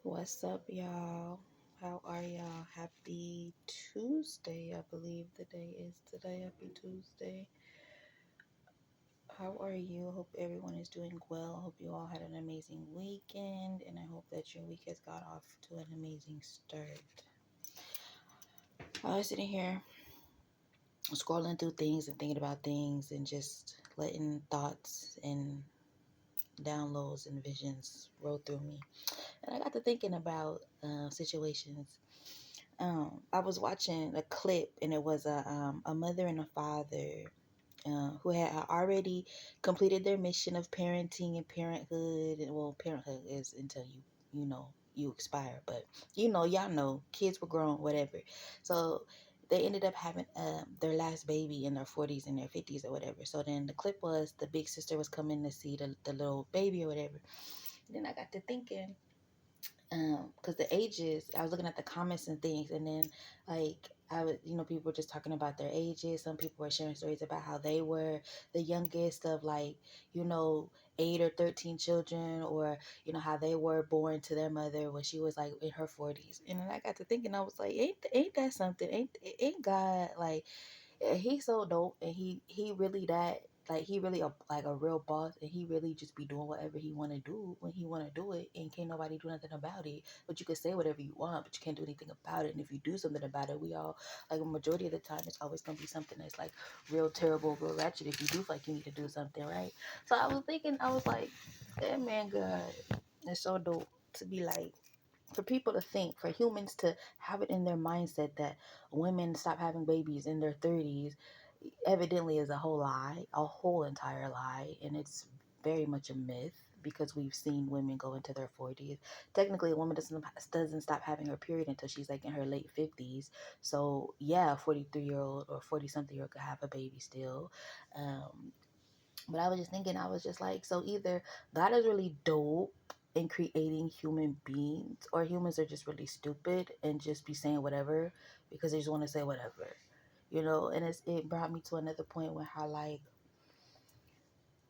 What's up, y'all? How are y'all? Happy Tuesday, I believe the day is today. Happy Tuesday. How are you? Hope everyone is doing well. Hope you all had an amazing weekend, and I hope that your week has got off to an amazing start. I was sitting here scrolling through things and thinking about things and just letting thoughts and downloads and visions roll through me. And I got to thinking about situations. I was watching a clip, and it was a mother and a father who had already completed their mission of parenting and parenthood. And well, parenthood is until you expire, but y'all know kids were grown, whatever. So they ended up having their last baby in their 40s and their 50s or whatever. So then the clip was the big sister was coming to see the little baby or whatever. And then I got to thinking, because the ages, I was looking at the comments and things, and then like I was, people were just talking about their ages. Some people were sharing stories about how they were the youngest of, like, 8 or 13 children, or how they were born to their mother when she was like in her 40s. And then I got to thinking, I was like, ain't that something? Ain't God like, he's so dope, and he really that, like, he really like a real boss, and he really just be doing whatever he want to do when he want to do it, and can't nobody do nothing about it. But you can say whatever you want, but you can't do anything about it. And if you do something about it, we all, like, a majority of the time, it's always gonna be something that's like real terrible, real ratchet, if you do feel like you need to do something, right? So I was thinking, I was like, that man, God, it's so dope to be like, for people to think, for humans to have it in their mindset that women stop having babies in their 30s, evidently is a whole lie, a whole entire lie. And it's very much a myth, because we've seen women go into their 40s. Technically, a woman doesn't stop having her period until she's like in her late 50s. So yeah, a 43-year-old or 40 something year old could have a baby still. But I was just thinking, I was just like, so either God is really dope in creating human beings, or humans are just really stupid and just be saying whatever because they just want to say whatever, And it brought me to another point where how, like,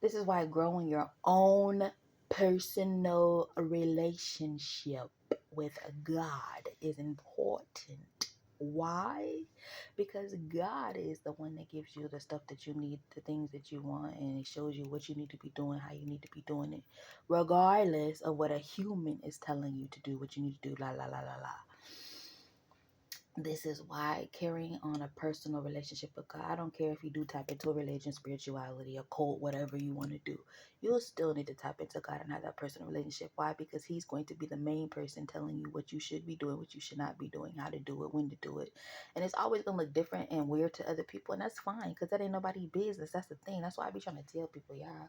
this is why growing your own personal relationship with God is important. Why? Because God is the one that gives you the stuff that you need, the things that you want, and He shows you what you need to be doing, how you need to be doing it, regardless of what a human is telling you to do, what you need to do, la la la la la. This is why carrying on a personal relationship with God, I don't care if you do tap into a religion, spirituality, a cult, whatever you want to do, you'll still need to tap into God and have that personal relationship. Why? Because He's going to be the main person telling you what you should be doing, what you should not be doing, how to do it, when to do it. And it's always going to look different and weird to other people, and that's fine, because that ain't nobody's business. That's the thing. That's why I be trying to tell people, yeah,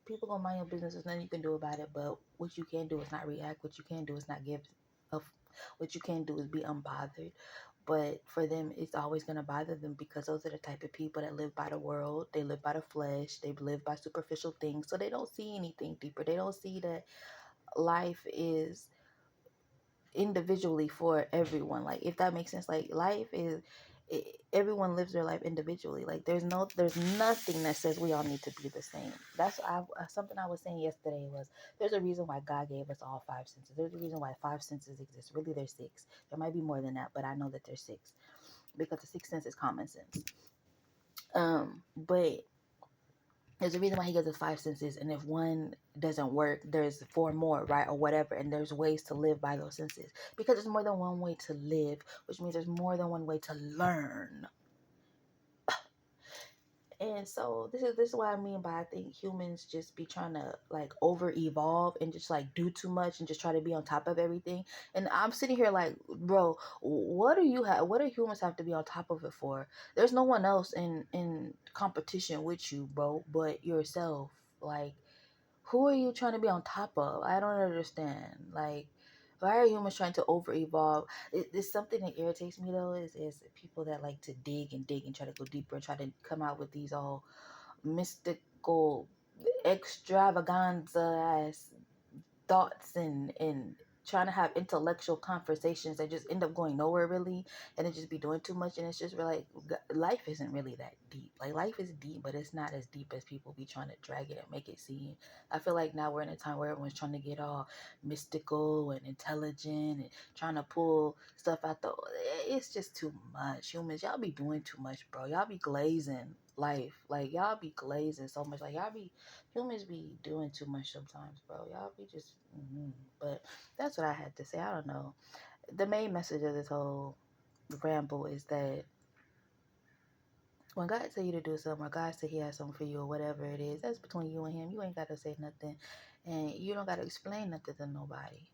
people gonna mind your business. There's nothing you can do about it. But what you can do is not react. What you can do is not give a what you can do is be unbothered. But for them, it's always going to bother them, because those are the type of people that live by the world. They live by the flesh. They live by superficial things. So they don't see anything deeper. They don't see that life is individually for everyone. Like, if that makes sense, like, life is, everyone lives their life individually. Like, there's nothing that says we all need to be the same. That's something I was saying yesterday was, there's a reason why God gave us all five senses. There's a reason why five senses exist. Really, there's six. There might be more than that, but I know that there's six, because the sixth sense is common sense. But there's a reason why He gives us five senses, and if one doesn't work, there's four more, right, or whatever. And there's ways to live by those senses, because there's more than one way to live, which means there's more than one way to learn. And so this is what I mean by, I think humans just be trying to, like, over evolve and just like do too much and just try to be on top of everything. And I'm sitting here like, bro, what do humans have to be on top of it for? There's no one else in competition with you, bro, but yourself. Like, who are you trying to be on top of? I don't understand. Like, why are humans trying to over evolve? It's something that irritates me, though, is people that like to dig and dig and try to go deeper and try to come out with these all mystical extravaganza ass thoughts and trying to have intellectual conversations that just end up going nowhere really, and it just be doing too much, and it's just really like life isn't really that deep. Like life is deep, but it's not as deep as people be trying to drag it and make it seem. I feel like now we're in a time where everyone's trying to get all mystical and intelligent and trying to pull stuff out the. It's just too much. Humans, y'all be doing too much, bro. Y'all be glazing life. Like y'all be glazing so much. Like y'all be humans be doing too much sometimes, bro. Y'all be just. But that's what I had to say. I don't know. The main message of this whole ramble is that when God tell you to do something, or God say He has something for you, or whatever it is, that's between you and Him. You ain't got to say nothing, and you don't got to explain nothing to nobody.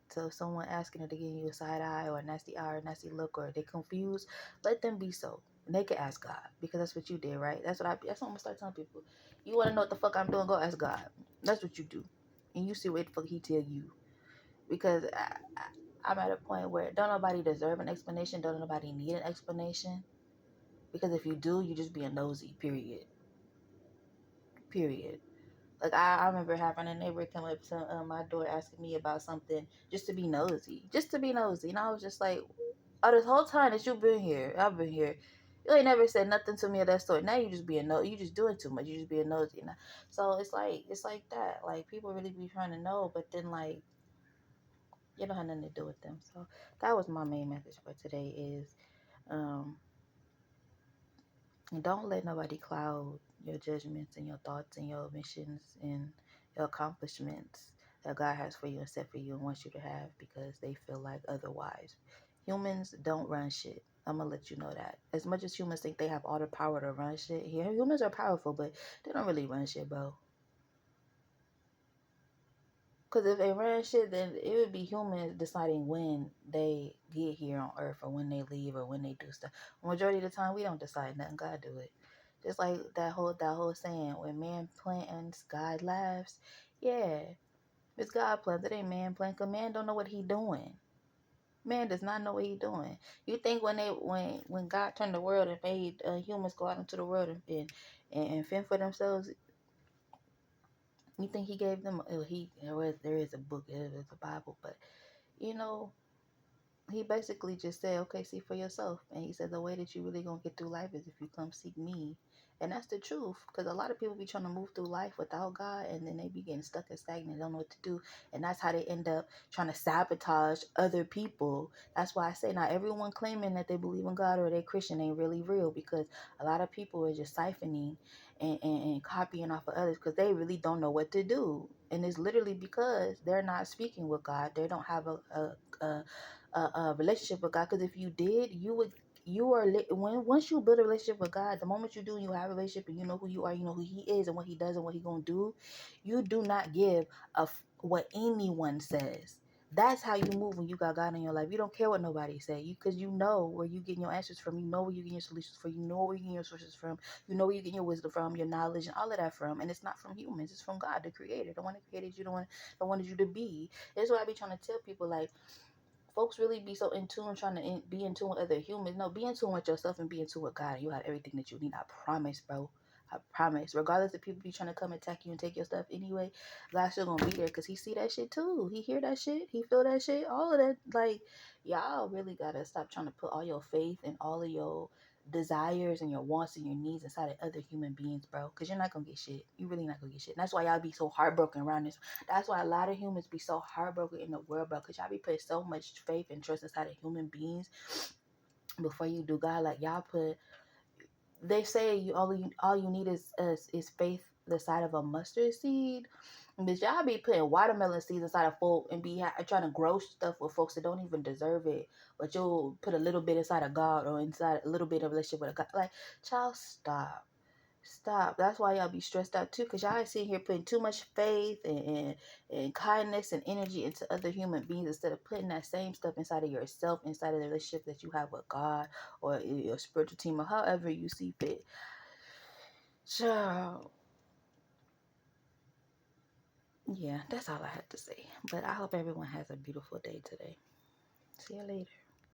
So if someone asking to give you a side eye or a nasty eye or a nasty look, or they confused, let them be so. And they can ask God, because that's what you did, right? That's what I'm gonna start telling people. You want to know what the fuck I'm doing? Go ask God. That's what you do, and you see what the fuck He tell you. Because I'm at a point where don't nobody deserve an explanation. Don't nobody need an explanation. Because if you do, you just being nosy. Period. Period. Like I remember having a neighbor come up to my door asking me about something just to be nosy. Just to be nosy. And I was just like, oh, this whole time that you've been here, I've been here. You ain't never said nothing to me of that sort. Now you just being you just doing too much. You just being nosy. Now. So it's like that. Like people really be trying to know, but then like you don't have nothing to do with them. So that was my main message for today is um don't let nobody cloud your judgments and your thoughts and your missions and your accomplishments that God has for you and set for you and wants you to have because they feel like otherwise. Humans don't run shit. I'm gonna let you know that. As much as humans think they have all the power to run shit, here humans are powerful, but they don't really run shit, bro. Because if they ran shit, then it would be humans deciding when they get here on Earth or when they leave or when they do stuff. Majority of the time, we don't decide nothing. God do it. Just like that whole saying, when man plans, God laughs. Yeah, it's God plans. It ain't man plan. Cause man don't know what he doing. Man does not know what he doing. You think when God turned the world and made humans go out into the world and fend for themselves, you think he gave them? There is a book, there is a Bible, but you know, he basically just said, okay, see for yourself. And he said, the way that you really gonna get through life is if you come seek me. And that's the truth. Because a lot of people be trying to move through life without God, and then they be getting stuck and stagnant, don't know what to do. And that's how they end up trying to sabotage other people. That's why I say not everyone claiming that they believe in God or they're Christian ain't really real, because a lot of people are just siphoning and copying off of others because they really don't know what to do. And it's literally because they're not speaking with God. They don't have a relationship with God. Because if you did, when once you build a relationship with God, the moment you do, you have a relationship and you know who you are, you know who He is and what He does and what He gonna do. You do not give what anyone says. That's how you move when you got God in your life. You don't care what nobody say, because you know where you getting your answers from. You know where you getting your solutions from. You know where you getting your sources from. You know where you getting your wisdom from, your knowledge, and all of that from. And it's not from humans. It's from God, the Creator, the one that created you, the one wanted you to be. That's what I be trying to tell people. Like, folks really be so in tune, trying to be in tune with other humans. No, be in tune with yourself and be in tune with God, and you have everything that you need. I promise, bro. I promise. Regardless if people be trying to come attack you and take your stuff anyway, God's still gonna be there because He see that shit too. He hear that shit. He feel that shit. All of that. Like, y'all really gotta stop trying to put all your faith and all of your desires and your wants and your needs inside of other human beings, bro. Because you're not gonna get shit. You really not gonna get shit. And that's why y'all be so heartbroken around this. That's why a lot of humans be so heartbroken in the world, bro. Because y'all be putting so much faith and trust inside of human beings before you do God. Like y'all put, they say all you need is faith the size of a mustard seed. But y'all be putting watermelon seeds inside of folk and be trying to grow stuff with folks that don't even deserve it. But you'll put a little bit inside of God or inside a little bit of relationship with a God. Like, child, stop. Stop. That's why y'all be stressed out too, because y'all sitting here putting too much faith and kindness and energy into other human beings instead of putting that same stuff inside of yourself, inside of the relationship that you have with God or your spiritual team or however you see fit. So, yeah, that's all I had to say. But I hope everyone has a beautiful day today. See you later.